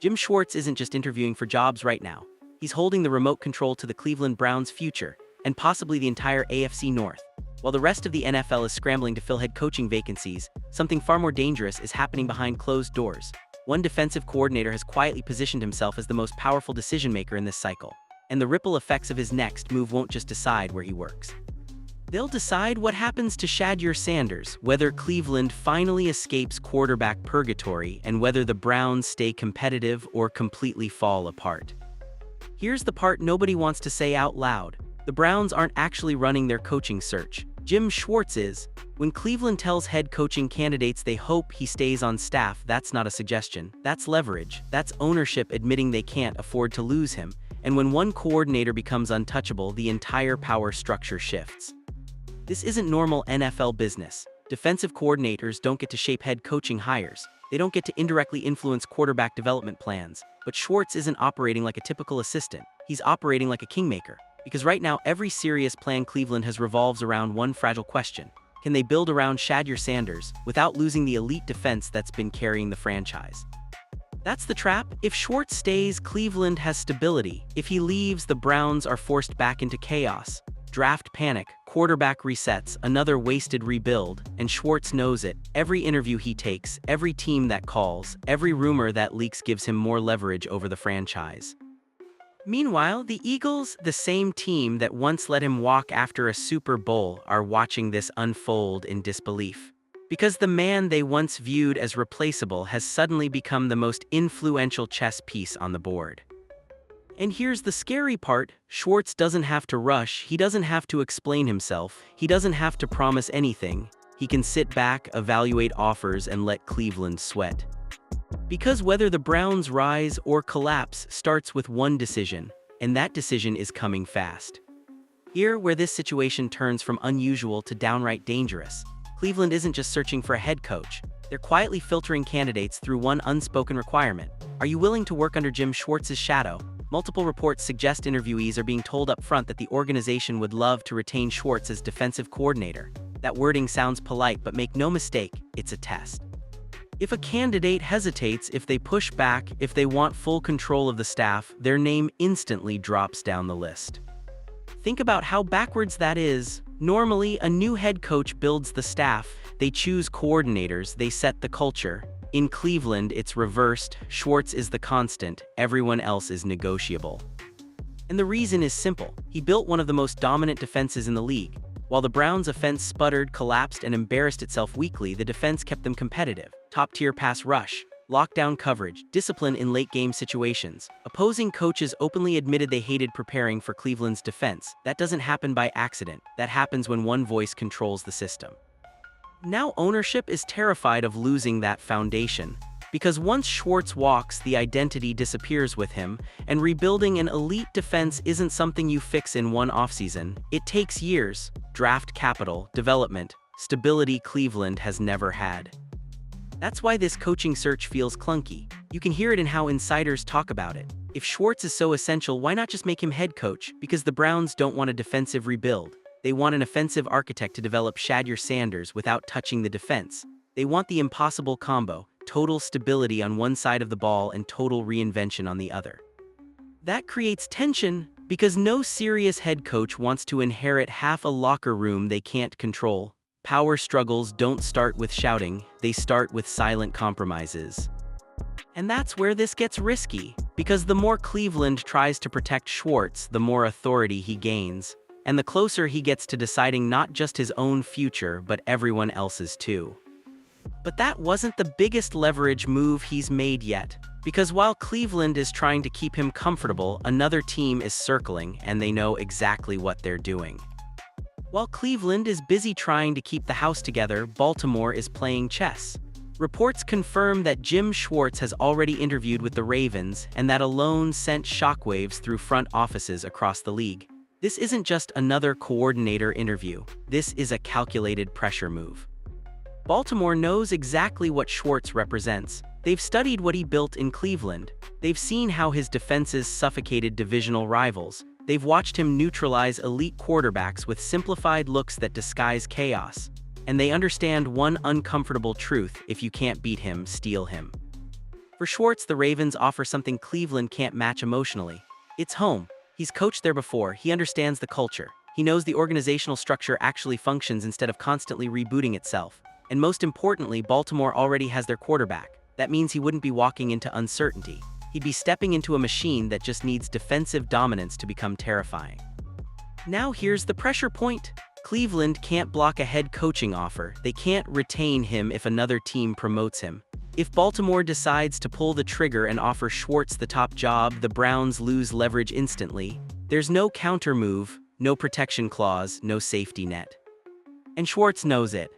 Jim Schwartz isn't just interviewing for jobs right now. He's holding the remote control to the Cleveland Browns' future, and possibly the entire AFC North. While the rest of the NFL is scrambling to fill head coaching vacancies, something far more dangerous is happening behind closed doors. One defensive coordinator has quietly positioned himself as the most powerful decision-maker in this cycle, and the ripple effects of his next move won't just decide where he works. They'll decide what happens to Shedeur, whether Cleveland finally escapes quarterback purgatory, and whether the Browns stay competitive or completely fall apart. Here's the part nobody wants to say out loud. The Browns aren't actually running their coaching search. Jim Schwartz is. When Cleveland tells head coaching candidates they hope he stays on staff, that's not a suggestion. That's leverage. That's ownership admitting they can't afford to lose him. And when one coordinator becomes untouchable, the entire power structure shifts. This isn't normal NFL business. Defensive coordinators don't get to shape head coaching hires. They don't get to indirectly influence quarterback development plans. But Schwartz isn't operating like a typical assistant. He's operating like a kingmaker. Because right now, every serious plan Cleveland has revolves around one fragile question. Can they build around Shedeur without losing the elite defense that's been carrying the franchise? That's the trap. If Schwartz stays, Cleveland has stability. If he leaves, the Browns are forced back into chaos. Draft panic, quarterback resets, another wasted rebuild, and Schwartz knows it. Every interview he takes, every team that calls, every rumor that leaks gives him more leverage over the franchise. Meanwhile, the Eagles, the same team that once let him walk after a Super Bowl, are watching this unfold in disbelief. Because the man they once viewed as replaceable has suddenly become the most influential chess piece on the board. And here's the scary part, Schwartz doesn't have to rush, he doesn't have to explain himself, he doesn't have to promise anything. He can sit back, evaluate offers, and let Cleveland sweat. Because whether the Browns rise or collapse starts with one decision, and that decision is coming fast. Here, where this situation turns from unusual to downright dangerous, Cleveland isn't just searching for a head coach. They're quietly filtering candidates through one unspoken requirement. Are you willing to work under Jim Schwartz's shadow? Multiple reports suggest interviewees are being told up front that the organization would love to retain Schwartz as defensive coordinator. That wording sounds polite, but make no mistake, it's a test. If a candidate hesitates, if they push back, if they want full control of the staff, their name instantly drops down the list. Think about how backwards that is. Normally, a new head coach builds the staff, they choose coordinators, they set the culture. In Cleveland, it's reversed. Schwartz is the constant, everyone else is negotiable. And the reason is simple. He built one of the most dominant defenses in the league. While the Browns' offense sputtered, collapsed, and embarrassed itself weekly, the defense kept them competitive. Top-tier pass rush, lockdown coverage, discipline in late-game situations. Opposing coaches openly admitted they hated preparing for Cleveland's defense. That doesn't happen by accident. That happens when one voice controls the system. Now ownership is terrified of losing that foundation. Because once Schwartz walks, the identity disappears with him, and rebuilding an elite defense isn't something you fix in one offseason. It takes years, draft capital, development, stability Cleveland has never had. That's why this coaching search feels clunky. You can hear it in how insiders talk about it. If Schwartz is so essential, why not just make him head coach? Because the Browns don't want a defensive rebuild. They want an offensive architect to develop Shedeur without touching the defense. They want the impossible combo, total stability on one side of the ball and total reinvention on the other. That creates tension, because no serious head coach wants to inherit half a locker room they can't control. Power struggles don't start with shouting, they start with silent compromises. And that's where this gets risky, because the more Cleveland tries to protect Schwartz, the more authority he gains. And the closer he gets to deciding not just his own future, but everyone else's too. But that wasn't the biggest leverage move he's made yet. Because while Cleveland is trying to keep him comfortable, another team is circling, and they know exactly what they're doing. While Cleveland is busy trying to keep the house together, Baltimore is playing chess. Reports confirm that Jim Schwartz has already interviewed with the Ravens, and that alone sent shockwaves through front offices across the league. This isn't just another coordinator interview. This is a calculated pressure move. Baltimore knows exactly what Schwartz represents. They've studied what he built in Cleveland. They've seen how his defenses suffocated divisional rivals. They've watched him neutralize elite quarterbacks with simplified looks that disguise chaos. And they understand one uncomfortable truth: if you can't beat him, steal him. For Schwartz, the Ravens offer something Cleveland can't match emotionally. It's home. He's coached there before, he understands the culture. He knows the organizational structure actually functions instead of constantly rebooting itself. And most importantly, Baltimore already has their quarterback. That means he wouldn't be walking into uncertainty. He'd be stepping into a machine that just needs defensive dominance to become terrifying. Now here's the pressure point. Cleveland can't block a head coaching offer. They can't retain him if another team promotes him. If Baltimore decides to pull the trigger and offer Schwartz the top job, the Browns lose leverage instantly. There's no counter move, no protection clause, no safety net. And Schwartz knows it.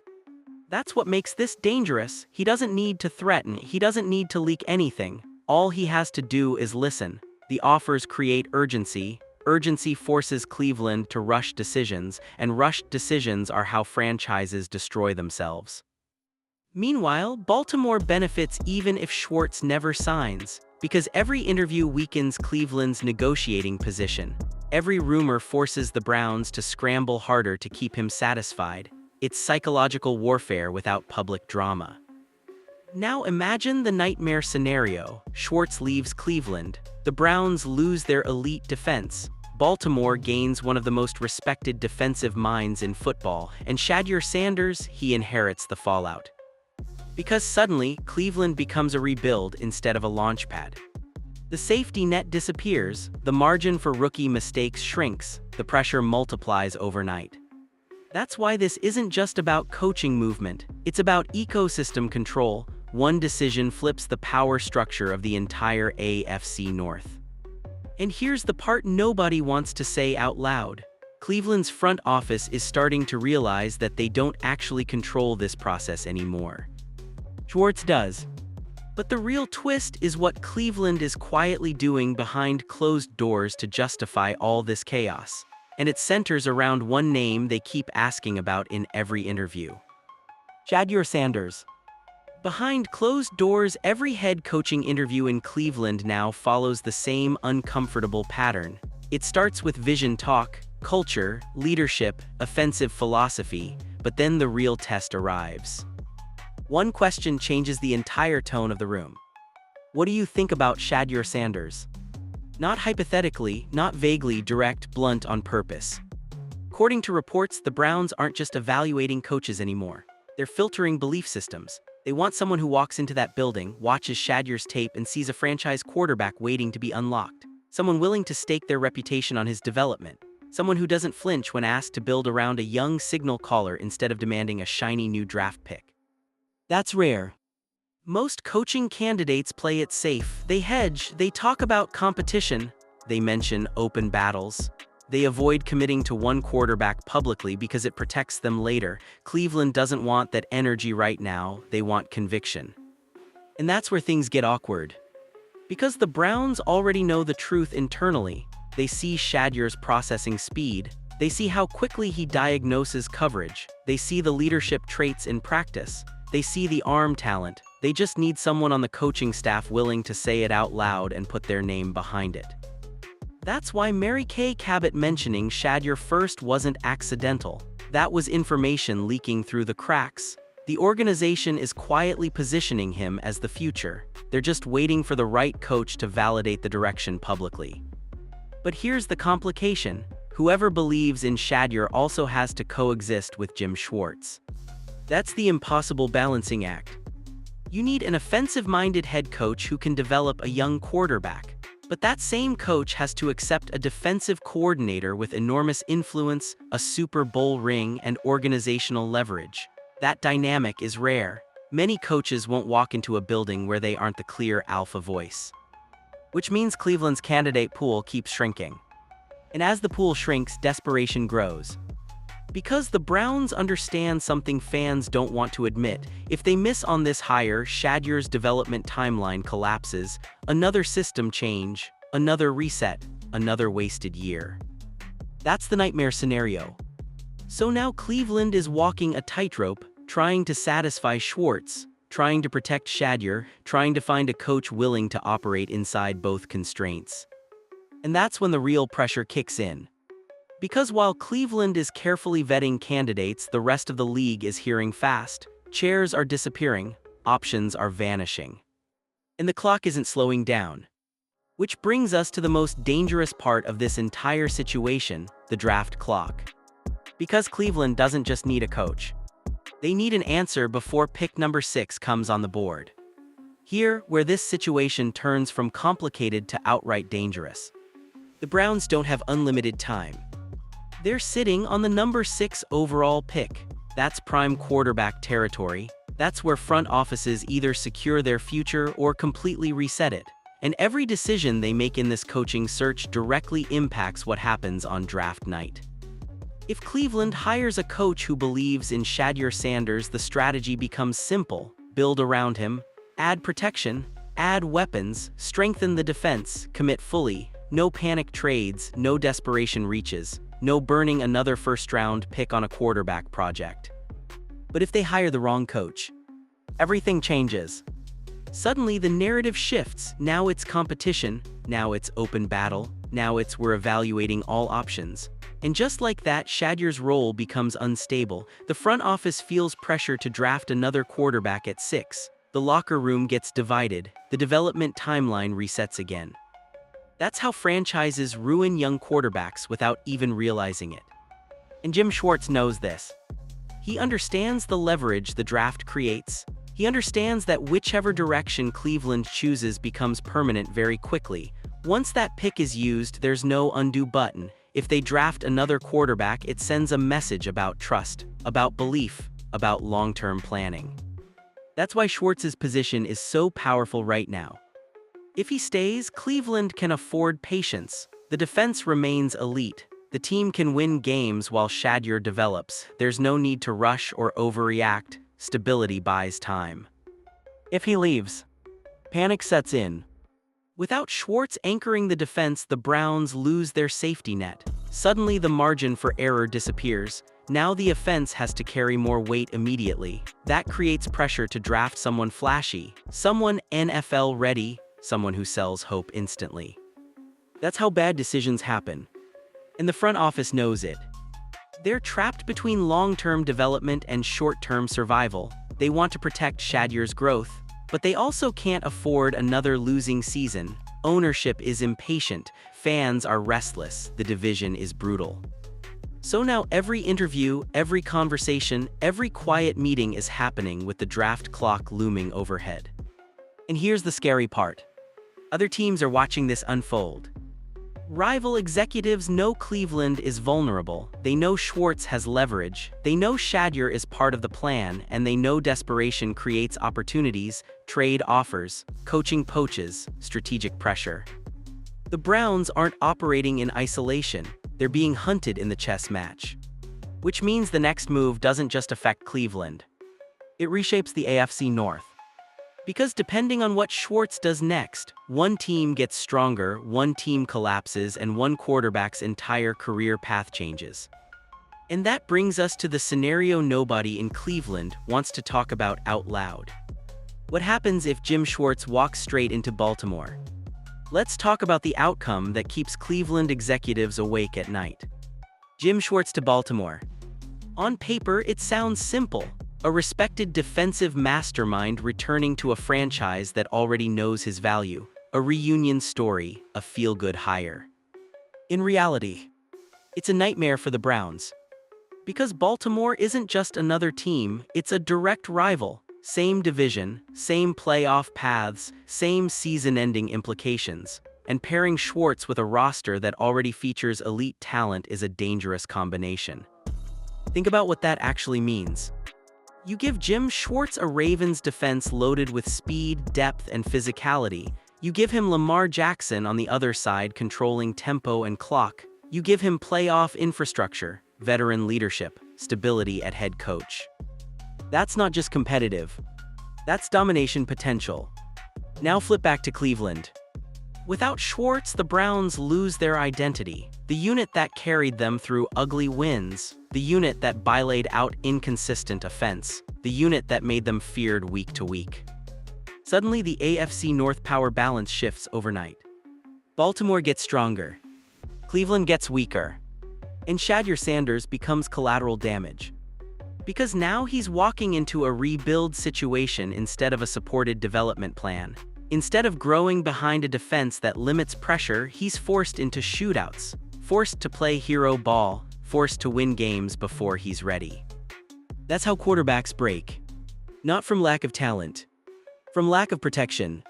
That's what makes this dangerous. He doesn't need to threaten, he doesn't need to leak anything. All he has to do is listen. The offers create urgency. Urgency forces Cleveland to rush decisions, and rushed decisions are how franchises destroy themselves. Meanwhile, Baltimore benefits even if Schwartz never signs, because every interview weakens Cleveland's negotiating position. Every rumor forces the Browns to scramble harder to keep him satisfied. It's psychological warfare without public drama. Now imagine the nightmare scenario. Schwartz leaves Cleveland. The Browns lose their elite defense. Baltimore gains one of the most respected defensive minds in football, and Shedeur Sanders, he inherits the fallout. Because suddenly, Cleveland becomes a rebuild instead of a launchpad. The safety net disappears, the margin for rookie mistakes shrinks, the pressure multiplies overnight. That's why this isn't just about coaching movement, it's about ecosystem control. One decision flips the power structure of the entire AFC North. And here's the part nobody wants to say out loud. Cleveland's front office is starting to realize that they don't actually control this process anymore. Schwartz does. But the real twist is what Cleveland is quietly doing behind closed doors to justify all this chaos. And it centers around one name they keep asking about in every interview. Shedeur Sanders. Behind closed doors, every head coaching interview in Cleveland now follows the same uncomfortable pattern. It starts with vision talk, culture, leadership, offensive philosophy, but then the real test arrives. One question changes the entire tone of the room. What do you think about Shedeur Sanders? Not hypothetically, not vaguely, direct, blunt on purpose. According to reports, the Browns aren't just evaluating coaches anymore. They're filtering belief systems. They want someone who walks into that building, watches Shedeur's tape, and sees a franchise quarterback waiting to be unlocked. Someone willing to stake their reputation on his development. Someone who doesn't flinch when asked to build around a young signal caller instead of demanding a shiny new draft pick. That's rare. Most coaching candidates play it safe. They hedge, they talk about competition, they mention open battles. They avoid committing to one quarterback publicly because it protects them later. Cleveland doesn't want that energy right now, they want conviction. And that's where things get awkward. Because the Browns already know the truth internally, they see Shedeur's processing speed, they see how quickly he diagnoses coverage, they see the leadership traits in practice, they see the arm talent. They just need someone on the coaching staff willing to say it out loud and put their name behind it. That's why Mary Kay Cabot mentioning Shedeur first wasn't accidental. That was information leaking through the cracks. The organization is quietly positioning him as the future. They're just waiting for the right coach to validate the direction publicly. But here's the complication. Whoever believes in Shedeur also has to coexist with Jim Schwartz. That's the impossible balancing act. You need an offensive-minded head coach who can develop a young quarterback. But that same coach has to accept a defensive coordinator with enormous influence, a Super Bowl ring, and organizational leverage. That dynamic is rare. Many coaches won't walk into a building where they aren't the clear alpha voice. Which means Cleveland's candidate pool keeps shrinking. And as the pool shrinks, desperation grows. Because the Browns understand something fans don't want to admit, if they miss on this hire, Shedeur's development timeline collapses, another system change, another reset, another wasted year. That's the nightmare scenario. So now Cleveland is walking a tightrope, trying to satisfy Schwartz, trying to protect Shedeur, trying to find a coach willing to operate inside both constraints. And that's when the real pressure kicks in. Because while Cleveland is carefully vetting candidates, the rest of the league is hearing fast. Chairs are disappearing, options are vanishing. And the clock isn't slowing down. Which brings us to the most dangerous part of this entire situation, the draft clock. Because Cleveland doesn't just need a coach. They need an answer before pick number 6 comes on the board. Here, where this situation turns from complicated to outright dangerous. The Browns don't have unlimited time. They're sitting on the number 6 overall pick. That's prime quarterback territory. That's where front offices either secure their future or completely reset it. And every decision they make in this coaching search directly impacts what happens on draft night. If Cleveland hires a coach who believes in Shedeur Sanders, the strategy becomes simple. Build around him, add protection, add weapons, strengthen the defense, commit fully, no panic trades, no desperation reaches, no burning another first-round pick on a quarterback project. But if they hire the wrong coach, everything changes. Suddenly the narrative shifts. Now it's competition, now it's open battle, now it's we're evaluating all options. And just like that, Shedeur's role becomes unstable. The front office feels pressure to draft another quarterback at 6. The locker room gets divided, the development timeline resets again. That's how franchises ruin young quarterbacks without even realizing it. And Jim Schwartz knows this. He understands the leverage the draft creates. He understands that whichever direction Cleveland chooses becomes permanent very quickly. Once that pick is used, there's no undo button. If they draft another quarterback, it sends a message about trust, about belief, about long-term planning. That's why Schwartz's position is so powerful right now. If he stays, Cleveland can afford patience. The defense remains elite. The team can win games while Shedeur develops. There's no need to rush or overreact. Stability buys time. If he leaves, panic sets in. Without Schwartz anchoring the defense, the Browns lose their safety net. Suddenly the margin for error disappears. Now the offense has to carry more weight immediately. That creates pressure to draft someone flashy, someone NFL ready, someone who sells hope instantly. That's how bad decisions happen. And the front office knows it. They're trapped between long-term development and short-term survival. They want to protect Shedeur's growth, but they also can't afford another losing season. Ownership is impatient, fans are restless, the division is brutal. So now every interview, every conversation, every quiet meeting is happening with the draft clock looming overhead. And here's the scary part. Other teams are watching this unfold. Rival executives know Cleveland is vulnerable. They know Schwartz has leverage. They know Shedeur is part of the plan, and they know desperation creates opportunities, trade offers, coaching poaches, strategic pressure. The Browns aren't operating in isolation. They're being hunted in the chess match. Which means the next move doesn't just affect Cleveland. It reshapes the AFC North. Because depending on what Schwartz does next, one team gets stronger, one team collapses, and one quarterback's entire career path changes. And that brings us to the scenario nobody in Cleveland wants to talk about out loud. What happens if Jim Schwartz walks straight into Baltimore? Let's talk about the outcome that keeps Cleveland executives awake at night. Jim Schwartz to Baltimore. On paper, it sounds simple. A respected defensive mastermind returning to a franchise that already knows his value. A reunion story, a feel-good hire. In reality, it's a nightmare for the Browns. Because Baltimore isn't just another team, it's a direct rival. Same division, same playoff paths, same season-ending implications. And pairing Schwartz with a roster that already features elite talent is a dangerous combination. Think about what that actually means. You give Jim Schwartz a Ravens defense loaded with speed, depth, and physicality. You give him Lamar Jackson on the other side controlling tempo and clock. You give him playoff infrastructure, veteran leadership, stability at head coach. That's not just competitive. That's domination potential. Now flip back to Cleveland. Without Schwartz, the Browns lose their identity. The unit that carried them through ugly wins. The unit that bailaid out inconsistent offense. The unit that made them feared week to week. Suddenly, the AFC North power balance shifts overnight. Baltimore gets stronger. Cleveland gets weaker. And Shedeur Sanders becomes collateral damage. Because now he's walking into a rebuild situation instead of a supported development plan. Instead of growing behind a defense that limits pressure, he's forced into shootouts, forced to play hero ball, forced to win games before he's ready. That's how quarterbacks break. Not from lack of talent, from lack of protection.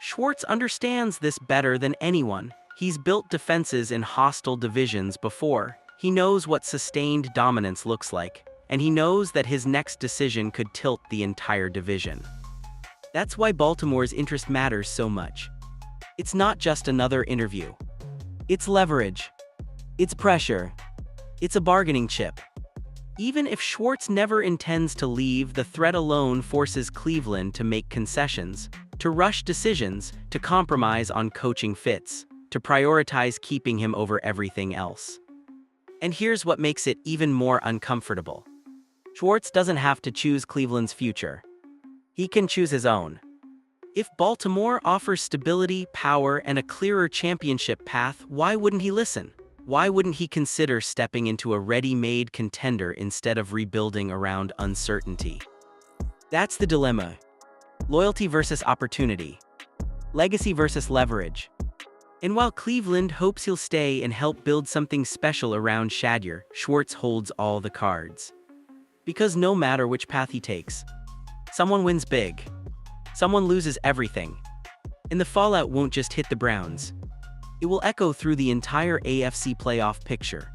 Schwartz understands this better than anyone. He's built defenses in hostile divisions before. He knows what sustained dominance looks like, and he knows that his next decision could tilt the entire division. That's why Baltimore's interest matters so much. It's not just another interview. It's leverage. It's pressure. It's a bargaining chip. Even if Schwartz never intends to leave, the threat alone forces Cleveland to make concessions, to rush decisions, to compromise on coaching fits, to prioritize keeping him over everything else. And here's what makes it even more uncomfortable. Schwartz doesn't have to choose Cleveland's future. He can choose his own. If Baltimore offers stability, power, and a clearer championship path, why wouldn't he listen? Why wouldn't he consider stepping into a ready-made contender instead of rebuilding around uncertainty? That's the dilemma. Loyalty versus opportunity. Legacy versus leverage. And while Cleveland hopes he'll stay and help build something special around Shedeur, Schwartz holds all the cards. Because no matter which path he takes, someone wins big. Someone loses everything. And the fallout won't just hit the Browns. It will echo through the entire AFC playoff picture.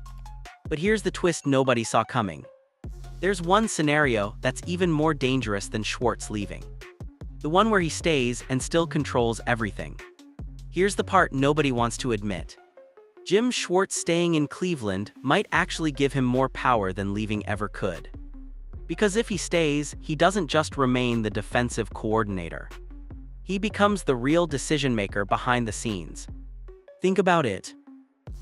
But here's the twist nobody saw coming. There's one scenario that's even more dangerous than Schwartz leaving. The one where he stays and still controls everything. Here's the part nobody wants to admit. Jim Schwartz staying in Cleveland might actually give him more power than leaving ever could. Because if he stays, he doesn't just remain the defensive coordinator. He becomes the real decision-maker behind the scenes. Think about it.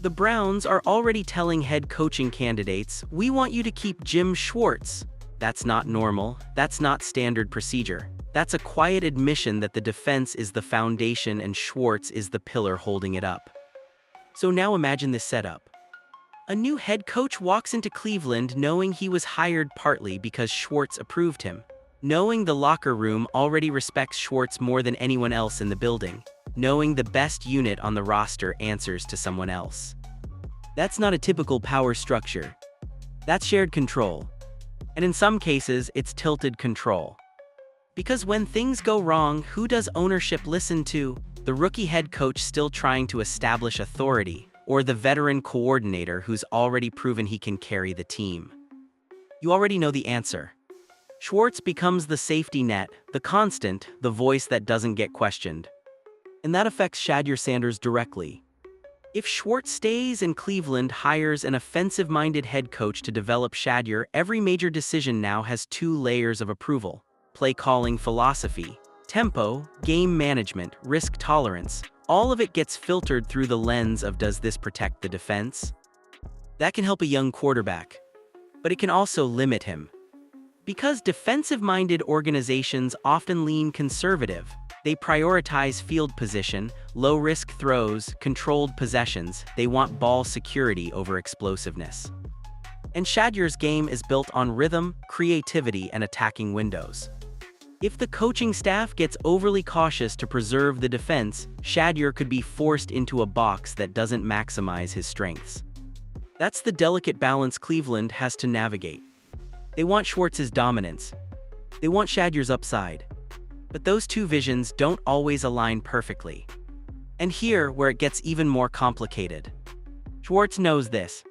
The Browns are already telling head coaching candidates, "We want you to keep Jim Schwartz." That's not normal. That's not standard procedure. That's a quiet admission that the defense is the foundation and Schwartz is the pillar holding it up. So now imagine this setup. A new head coach walks into Cleveland knowing he was hired partly because Schwartz approved him, knowing the locker room already respects Schwartz more than anyone else in the building, knowing the best unit on the roster answers to someone else. That's not a typical power structure. That's shared control. And in some cases, it's tilted control. Because when things go wrong, who does ownership listen to? The rookie head coach still trying to establish authority, or the veteran coordinator who's already proven he can carry the team? You already know the answer. Schwartz becomes the safety net, the constant, the voice that doesn't get questioned. And that affects Shedeur Sanders directly. If Schwartz stays and Cleveland hires an offensive-minded head coach to develop Shedeur, every major decision now has two layers of approval: play calling philosophy, tempo, game management, risk tolerance. All of it gets filtered through the lens of, does this protect the defense? That can help a young quarterback, but it can also limit him. Because defensive-minded organizations often lean conservative, they prioritize field position, low-risk throws, controlled possessions. They want ball security over explosiveness. And Shedeur's game is built on rhythm, creativity, and attacking windows. If the coaching staff gets overly cautious to preserve the defense, Shedeur could be forced into a box that doesn't maximize his strengths. That's the delicate balance Cleveland has to navigate. They want Schwartz's dominance. They want Shedeur's upside. But those two visions don't always align perfectly. And here where it gets even more complicated. Schwartz knows this.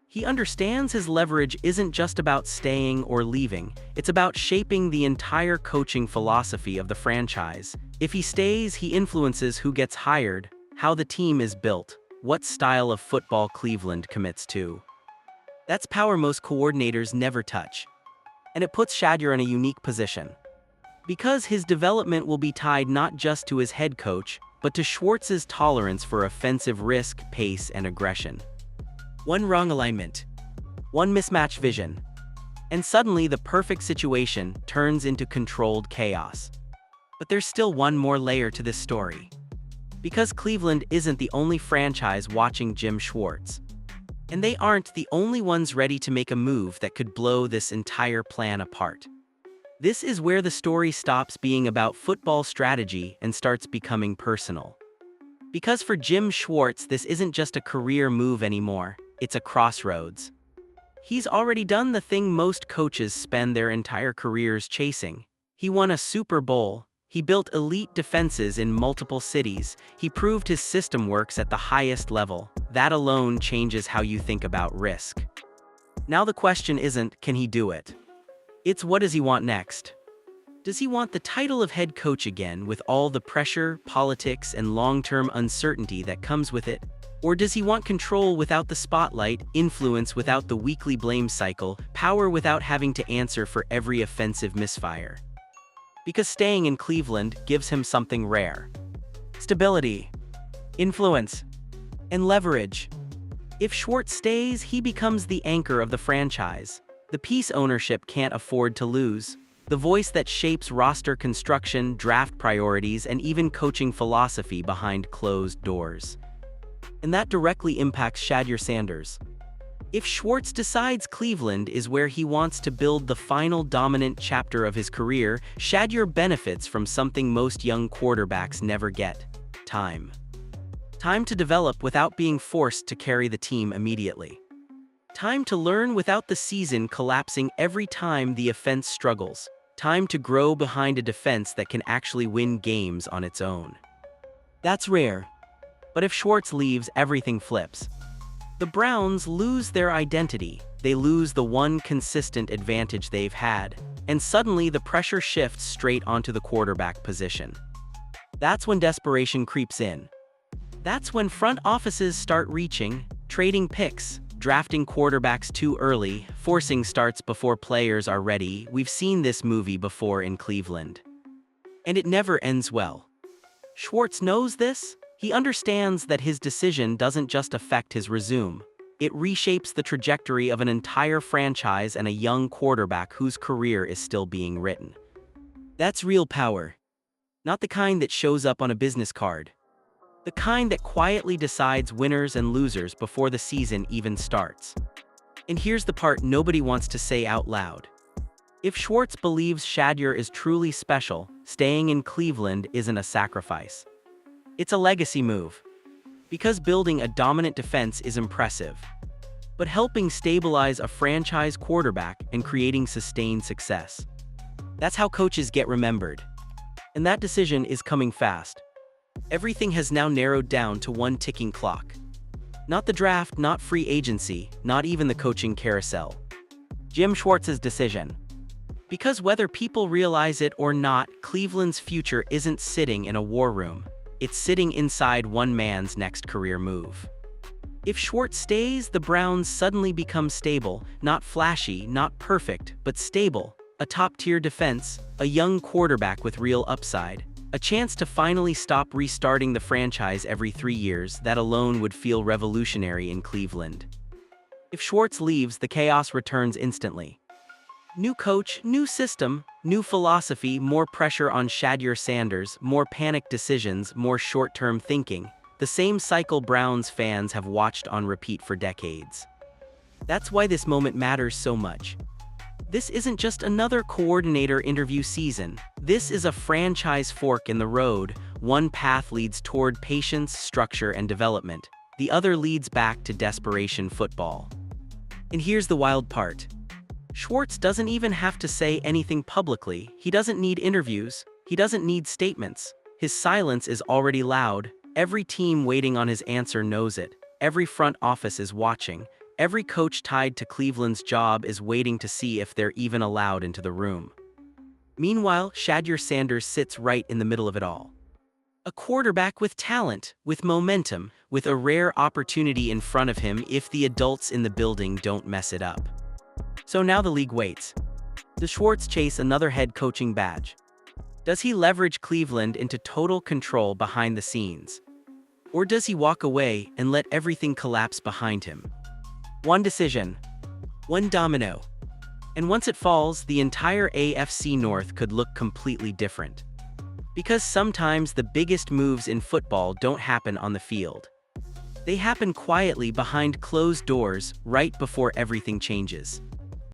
He understands his leverage isn't just about staying or leaving, it's about shaping the entire coaching philosophy of the franchise. If he stays, he influences who gets hired, how the team is built, what style of football Cleveland commits to. That's power most coordinators never touch. And it puts Shedeur in a unique position. Because his development will be tied not just to his head coach, but to Schwartz's tolerance for offensive risk, pace, and aggression. One wrong alignment, one mismatched vision, and suddenly the perfect situation turns into controlled chaos. But there's still one more layer to this story. Because Cleveland isn't the only franchise watching Jim Schwartz. And they aren't the only ones ready to make a move that could blow this entire plan apart. This is where the story stops being about football strategy and starts becoming personal. Because for Jim Schwartz, this isn't just a career move anymore, it's a crossroads. He's already done the thing most coaches spend their entire careers chasing. He won a Super Bowl, he built elite defenses in multiple cities, he proved his system works at the highest level. That alone changes how you think about risk. Now the question isn't, can he do it? It's, what does he want next? Does he want the title of head coach again with all the pressure, politics, and long-term uncertainty that comes with it? Or does he want control without the spotlight, influence without the weekly blame cycle, power without having to answer for every offensive misfire? Because staying in Cleveland gives him something rare: stability, influence, and leverage. If Schwartz stays, he becomes the anchor of the franchise, the piece ownership can't afford to lose, the voice that shapes roster construction, draft priorities, and even coaching philosophy behind closed doors. And that directly impacts Shedeur Sanders. If Schwartz decides Cleveland is where he wants to build the final dominant chapter of his career, Shedeur benefits from something most young quarterbacks never get: time. Time to develop without being forced to carry the team immediately. Time to learn without the season collapsing every time the offense struggles. Time to grow behind a defense that can actually win games on its own. That's rare. But if Schwartz leaves, everything flips. The Browns lose their identity, they lose the one consistent advantage they've had, and suddenly the pressure shifts straight onto the quarterback position. That's when desperation creeps in. That's when front offices start reaching, trading picks, drafting quarterbacks too early, forcing starts before players are ready. We've seen this movie before in Cleveland. And it never ends well. Schwartz knows this. He understands that his decision doesn't just affect his resume. It reshapes the trajectory of an entire franchise and a young quarterback whose career is still being written. That's real power. Not the kind that shows up on a business card. The kind that quietly decides winners and losers before the season even starts. And here's the part nobody wants to say out loud. If Schwartz believes Shedeur is truly special, staying in Cleveland isn't a sacrifice. It's a legacy move. Because building a dominant defense is impressive, but helping stabilize a franchise quarterback and creating sustained success, that's how coaches get remembered. And that decision is coming fast. Everything has now narrowed down to one ticking clock. Not the draft, not free agency, not even the coaching carousel. Jim Schwartz's decision. Because whether people realize it or not, Cleveland's future isn't sitting in a war room. It's sitting inside one man's next career move. If Schwartz stays, the Browns suddenly become stable, not flashy, not perfect, but stable. A top-tier defense, a young quarterback with real upside, a chance to finally stop restarting the franchise every 3 years. That alone would feel revolutionary in Cleveland. If Schwartz leaves, the chaos returns instantly. New coach, new system, new philosophy, more pressure on Shedeur Sanders, more panicked decisions, more short-term thinking. The same cycle Browns fans have watched on repeat for decades. That's why this moment matters so much. This isn't just another coordinator interview season. This is a franchise fork in the road. One path leads toward patience, structure, and development. The other leads back to desperation football. And here's the wild part. Schwartz doesn't even have to say anything publicly. He doesn't need interviews. He doesn't need statements. His silence is already loud. Every team waiting on his answer knows it. Every front office is watching. Every coach tied to Cleveland's job is waiting to see if they're even allowed into the room. Meanwhile, Shedeur Sanders sits right in the middle of it all. A quarterback with talent, with momentum, with a rare opportunity in front of him if the adults in the building don't mess it up. So now the league waits. Does Schwartz chase another head coaching badge? Does he leverage Cleveland into total control behind the scenes? Or does he walk away and let everything collapse behind him? One decision, one domino. And once it falls, the entire AFC North could look completely different. Because sometimes the biggest moves in football don't happen on the field. They happen quietly behind closed doors, right before everything changes.